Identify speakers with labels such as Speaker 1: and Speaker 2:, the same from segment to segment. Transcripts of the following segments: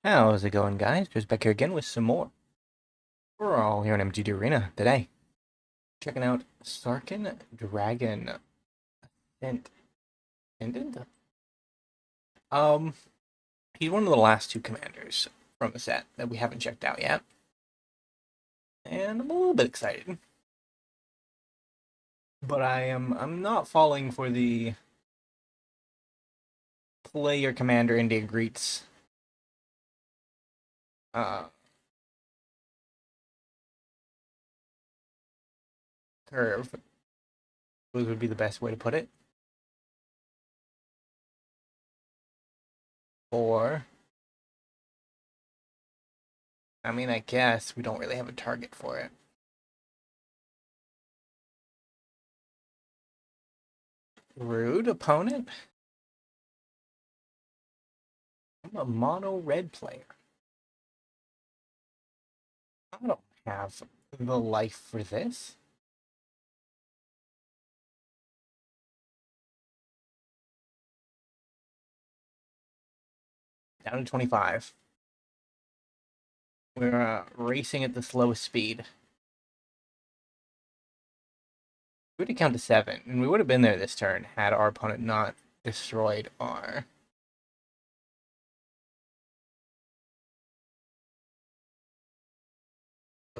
Speaker 1: How's it going, guys? Just back here again with some more. We're all here in MTD Arena today. Checking out Sarkhan Dragon. Ascendant? Um, he's one of the last two commanders from the set that we haven't checked out yet. And I'm a little bit excited. But I'm not falling for the play your commander into greets uh curve. Which would be the best way to put it. Or I guess we don't really have a target for it. Rude opponent? I'm a mono red player. I don't have the life for this. Down to 25. We're racing at the slowest speed. We would have counted to 7, and we would have been there this turn had our opponent not destroyed our...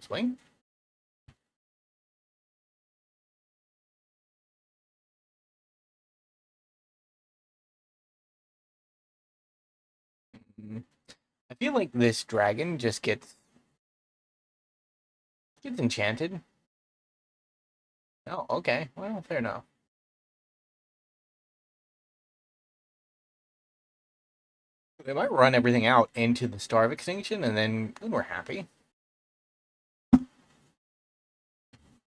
Speaker 1: swing? I feel like this dragon just gets enchanted. Oh, okay. Well, fair enough. They might run everything out into the Star of Extinction, and then we're happy.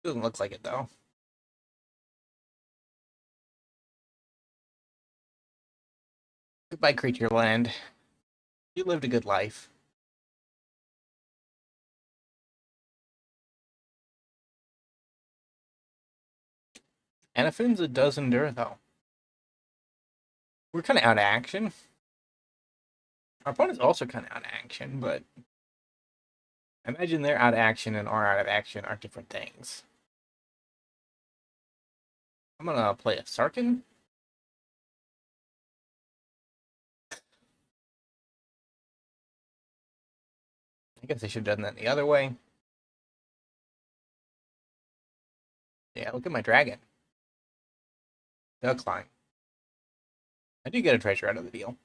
Speaker 1: Doesn't look like it, though. Goodbye, creature land. You lived a good life. Anafin's it does endure, though. We're kind of out of action. Our opponent's also kind of out of action, but I imagine they're out of action and our out of action are different things. I'm gonna play a Sarkhan. I guess I should have done that the other way. Yeah, look at my dragon. Decline. I do get a treasure out of the deal.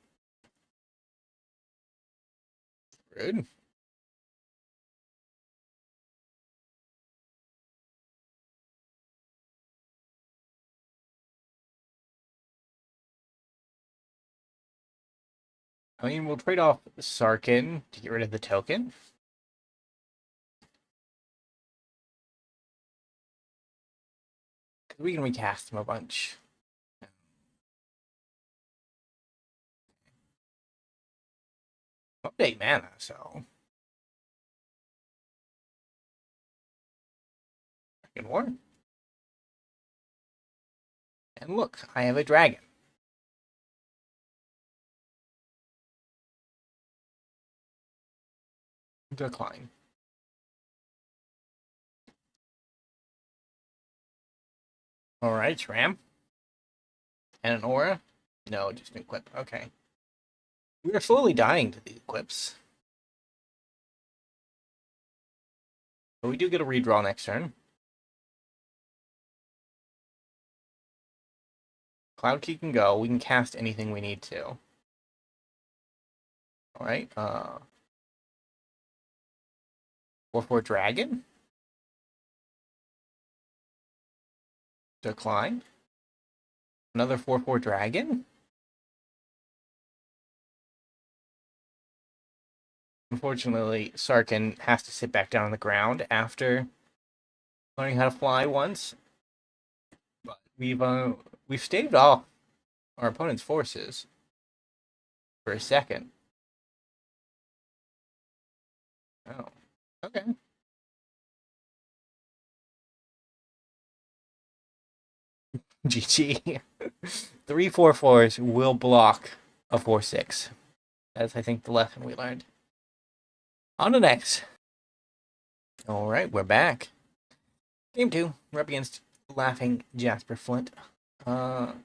Speaker 1: Rude. I mean, we'll trade off Sarkhan to get rid of the token. Because we can recast him a bunch. Update mana, so. Dragon War. And look, I have a dragon. Decline. Alright, Ram. And an aura? No, just an equip. Okay. We are slowly dying to these equips. But we do get a redraw next turn. Cloud Key can go. We can cast anything we need to. Alright, 4/4 Dragon? Decline. Another 4/4 Dragon? Unfortunately, Sarkhan has to sit back down on the ground after learning how to fly once. But we've staved off our opponent's forces for a second. Oh, okay. GG. 3/4/4s will block a 4/6. That's, I think, the lesson we learned. On to next. Alright, we're back. Game 2. We're up against Laughing Jasper Flint. Rock?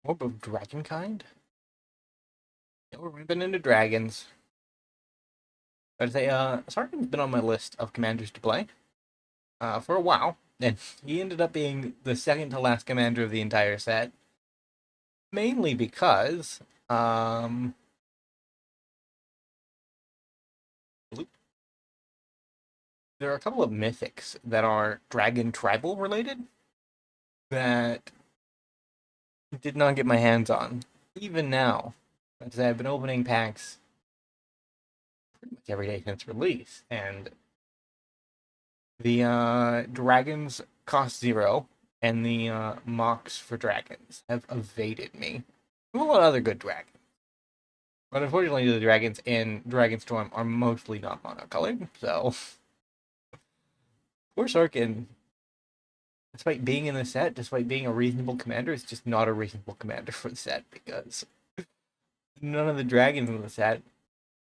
Speaker 1: Orb of Dragonkind? Yeah, we're ripping into dragons. I'd say, Sarkhan's been on my list of commanders to play for a while, and he ended up being the second to last commander of the entire set. Mainly because, there are a couple of mythics that are dragon tribal related that did not get my hands on. Even now, as I've been opening packs pretty much every day since release, and the dragons cost 0, and the mocks for dragons have evaded me. A lot of other good dragons. But unfortunately, the dragons in Dragonstorm are mostly not monocolored, so poor Sarkhan, despite being in the set, despite being a reasonable commander, is just not a reasonable commander for the set because none of the dragons in the set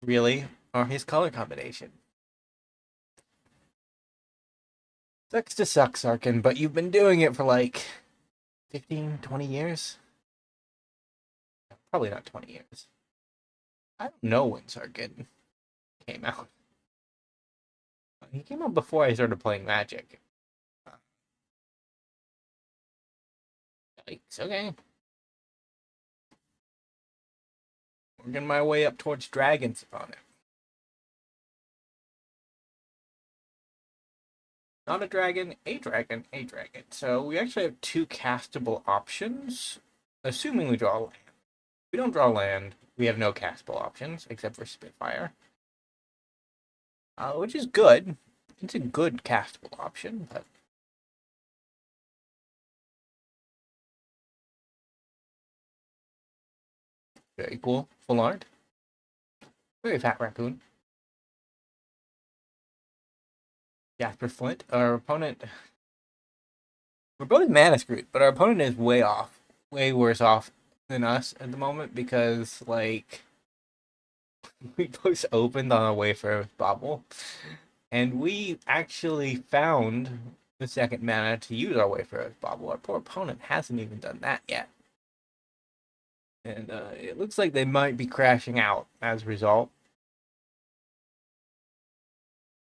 Speaker 1: really are his color combination. Sucks to suck, Sarkhan, but you've been doing it for like 15, 20 years? Probably not 20 years. I don't know when Sarkhan came out. He came out before I started playing Magic. Yikes, okay. Working my way up towards dragons on it. Not a dragon, a dragon, a dragon. So we actually have 2 castable options, assuming we draw land. If we don't draw land, we have no castable options, except for Spitfire. Which is good. It's a good castable option, but very cool. Full art. Very fat raccoon. Jasper Flint. Our opponent... We're both mana screwed, but our opponent is way off. Way worse off than us at the moment because, like, we both opened on a Wayfarer with Bauble, and we actually found the second mana to use our Wayfarer with Bauble. Our poor opponent hasn't even done that yet. And it looks like they might be crashing out as a result.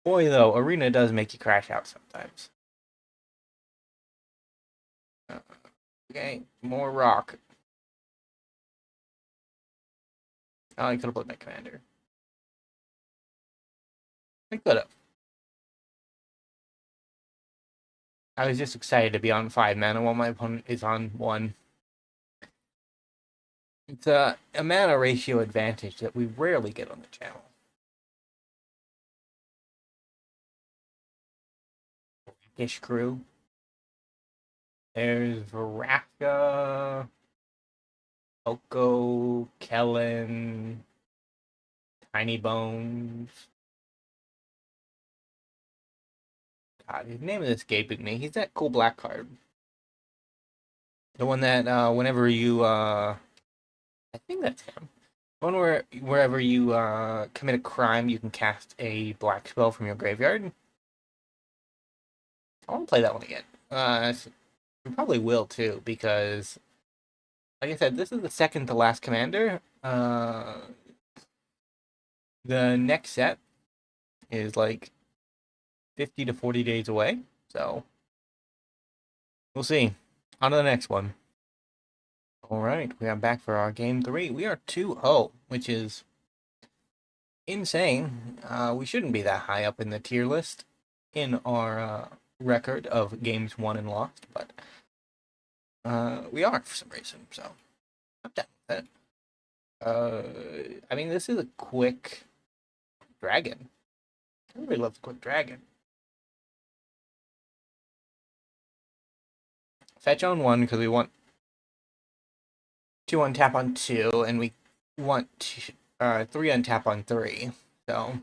Speaker 1: Boy, though, Arena does make you crash out sometimes. Okay, more rock. Oh, I could have played my commander. I could have. I was just excited to be on 5 mana while my opponent is on 1. It's a mana ratio advantage that we rarely get on the channel. Ish crew. There's Varaka, Oko, Kellen, Tiny Bones. God, his name is escaping me. He's that cool black card. The one that whenever you I think that's him. One where wherever you commit a crime, you can cast a black spell from your graveyard. I want to play that one again. We probably will too, because like I said, this is the second to last commander. The next set is like 50 to 40 days away, so we'll see. On to the next one. Alright, we are back for our game 3. We are 2-0, which is insane. We shouldn't be that high up in the tier list in our record of games won and lost, but we are for some reason, so I'm down with it. I mean, this is a quick dragon. Everybody loves a quick dragon. Fetch on 1 because we want to untap on 2, and we want 3 untap on 3. So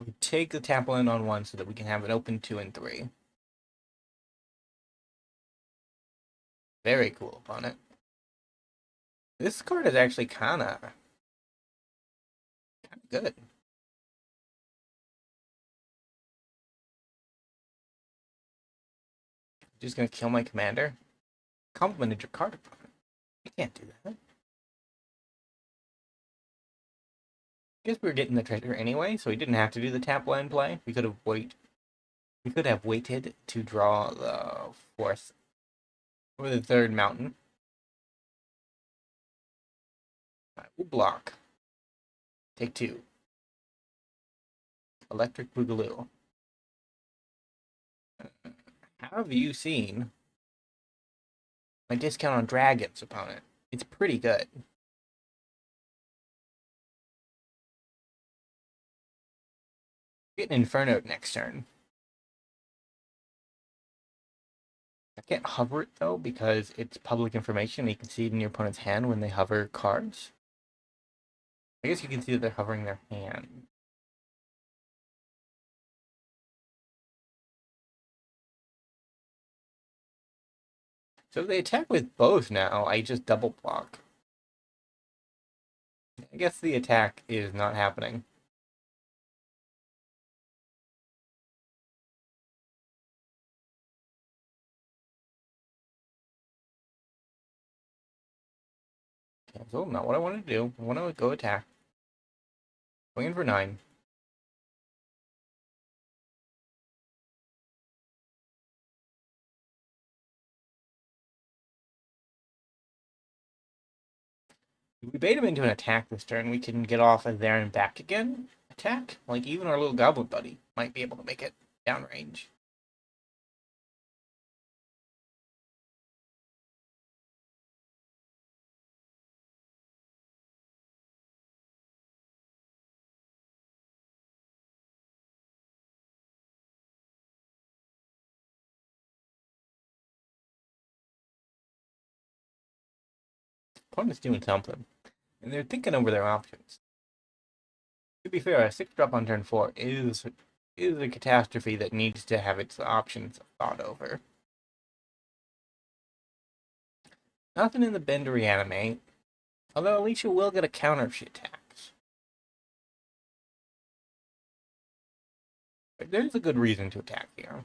Speaker 1: we take the tap land on 1 so that we can have an open 2 and 3. Very cool opponent. This card is actually kinda good. Just gonna kill my commander. Complimented your card opponent. You can't do that. Guess we were getting the treasure anyway, so we didn't have to do the tap land play. We could have waited to draw the fourth or the third mountain. Right, we'll block. Take 2. Electric Boogaloo. Have you seen my discount on dragons, opponent? It's pretty good. Get an Inferno next turn. I can't hover it though because it's public information. You can see it in your opponent's hand when they hover cards. I guess you can see that they're hovering their hand. So if they attack with both now, I just double block. I guess the attack is not happening. Cancel, not what I want to do. I want to go attack. Going in for 9. If we bait him into an attack this turn, we can get off a there and back again attack. Like, even our little goblin buddy might be able to make it downrange. Opponent's doing something. And they're thinking over their options. To be fair, a 6-drop on turn 4 is a catastrophe that needs to have its options thought over. Nothing in the bin to reanimate. Although Alicia will get a counter if she attacks. But there's a good reason to attack here.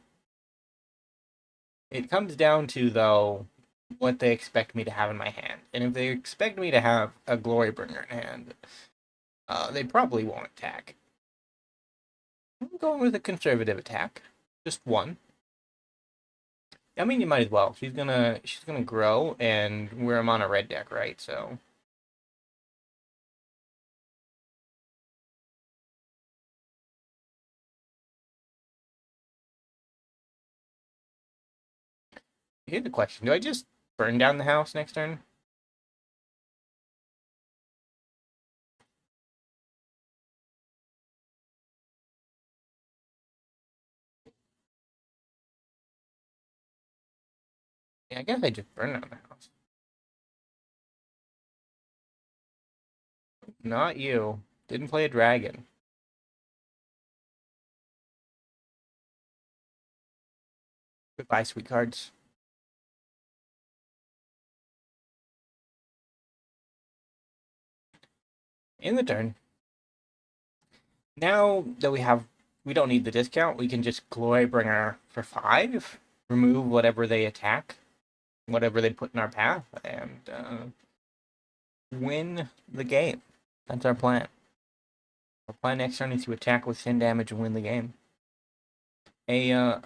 Speaker 1: It comes down to, though, what they expect me to have in my hand. And if they expect me to have a Glorybringer in hand, they probably won't attack. I'm going with a conservative attack. Just 1. I mean, you might as well. She's gonna grow, and we're on a red deck, right? So here's the question: do I just burn down the house next turn? Yeah, I guess I just burn down the house. Not you. Didn't play a dragon. Goodbye, sweet cards. In the turn. Now that we don't need the discount, we can just Glorybringer for 5, remove whatever they attack, whatever they put in our path, and win the game. That's our plan. Our plan next turn is to attack with 10 damage and win the game.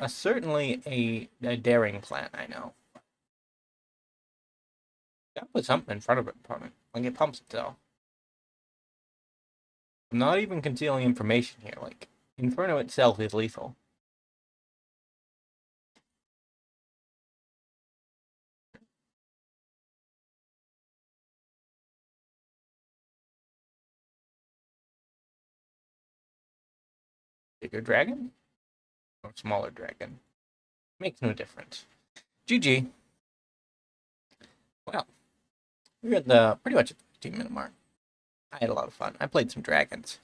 Speaker 1: Certainly a daring plan, I know. Gotta put something in front of it, opponent. Like, it pumps itself. I'm not even concealing information here. Like, Inferno itself is lethal. Bigger dragon? Or smaller dragon? Makes no difference. GG. Well, we're at the pretty much at the 15-minute mark. I had a lot of fun. I played some dragons.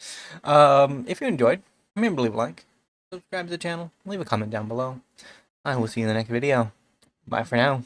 Speaker 1: If you enjoyed, remember to leave a like, subscribe to the channel, leave a comment down below. I will see you in the next video. Bye for now.